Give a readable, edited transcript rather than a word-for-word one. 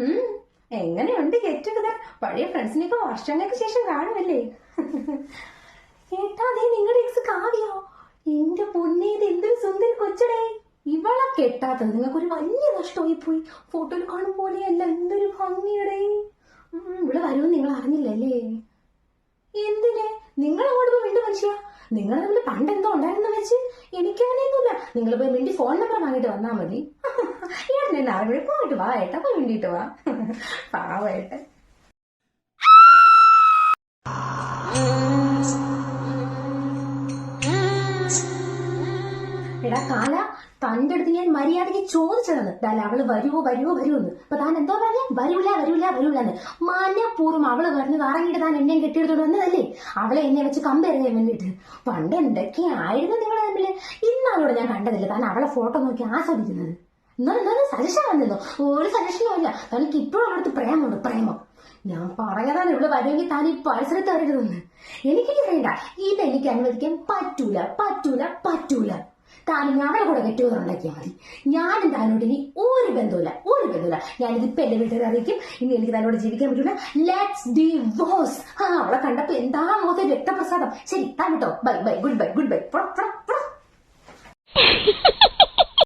ഉം എങ്ങനെയുണ്ട് get together? പഴയ ഫ്രണ്ട്സിനൊക്കെ വർഷങ്ങൾക്ക് ശേഷം കാണുമല്ലേ? ഏട്ടാ, നിങ്ങളുടെ എക്സ് കാവ്യോ? എന്റെ പൊന്നേ, ഇത് എന്തൊരു സുന്ദരി കൊച്ചടേ. ഇവളെ കെട്ടാത്തത് നിങ്ങൾക്കൊരു വലിയ നഷ്ടമായി പോയി. ഫോട്ടോയിൽ കാണും പോലെയല്ല, എന്തൊരു ഭംഗിയടേ. ഇവിടെ വരുമെന്ന് നിങ്ങൾ അറിഞ്ഞില്ലല്ലേ? എന്തിന് നിങ്ങൾ അങ്ങോട്ട് പോയി മിണ്ടു മനുഷ്യ? നിങ്ങൾ തമ്മിൽ പണ്ട് എന്തോ ഉണ്ടായിരുന്നു വെച്ച് എനിക്കങ്ങനെയൊന്നുമില്ല. നിങ്ങൾ പോയി മിണ്ടി ഫോൺ നമ്പർ വാങ്ങിട്ട് വന്നാ മതി. ഏട്ടൻ അറിവിൽ പോയിട്ട് വാ ഏട്ടാ, പോയി മിണ്ടിട്ട് വാ. പാവേട്ടൻ. എടാ കാല, തന്റെ അടുത്ത് ഞാൻ മര്യാദയ്ക്ക് ചോദിച്ചതാണ് ഡാല അവള് വരുവോ എന്ന്. അപ്പൊ താൻ എന്തോ പറഞ്ഞ? വരൂലെന്ന്. മാന്യപൂർവ്വം അവള് പറഞ്ഞത് അറിഞ്ഞിട്ട് താൻ എന്നെയും കെട്ടിയെടുത്തോണ്ട് വന്നതല്ലേ? അവളെ എന്നെ വെച്ച് കമ്പയർ ചെയ്യാൻ വേണ്ടിട്ട്. പണ്ട് എന്തൊക്കെയായിരുന്നു നിങ്ങളെ തമ്മില്. ഇന്നാളോടെ ഞാൻ കണ്ടതില്ല താൻ അവളെ ഫോട്ടോ നോക്കി ആസ്വദിക്കുന്നത്. എന്നാലും സജഷൻ വന്നിരുന്നു? ഒരു സജഷനും ഇല്ല. തനിക്ക് ഇപ്പോഴും അവളടുത്ത് പ്രേമം. ഞാൻ പറഞ്ഞതാണ് ഇവിടെ വരുമെങ്കിൽ താൻ ഈ പരിസരത്ത് വരരുതെന്ന്. എനിക്കിനി വേണ്ട, ഇതെനിക്ക് അനുവദിക്കാൻ പറ്റൂല. താനും അവളെ കൂടെ കെട്ടുകൊണ്ടുണ്ടാക്കിയാൽ മതി. ഞാനും താനോട് ഇനി ഒരു ബന്ധമില്ല. ഞാനിതിപ്പോ എന്റെ വീട്ടിൽ അറിയിക്കും. ഇനി എനിക്ക് തന്നോട് ജീവിക്കാൻ പറ്റൂല. Let's divorce. അവളെ കണ്ടപ്പോ എന്താ മുഖത്തെ രക്തപ്രസാദം. ശരി, താൻ കേട്ടോ. Bye, good by.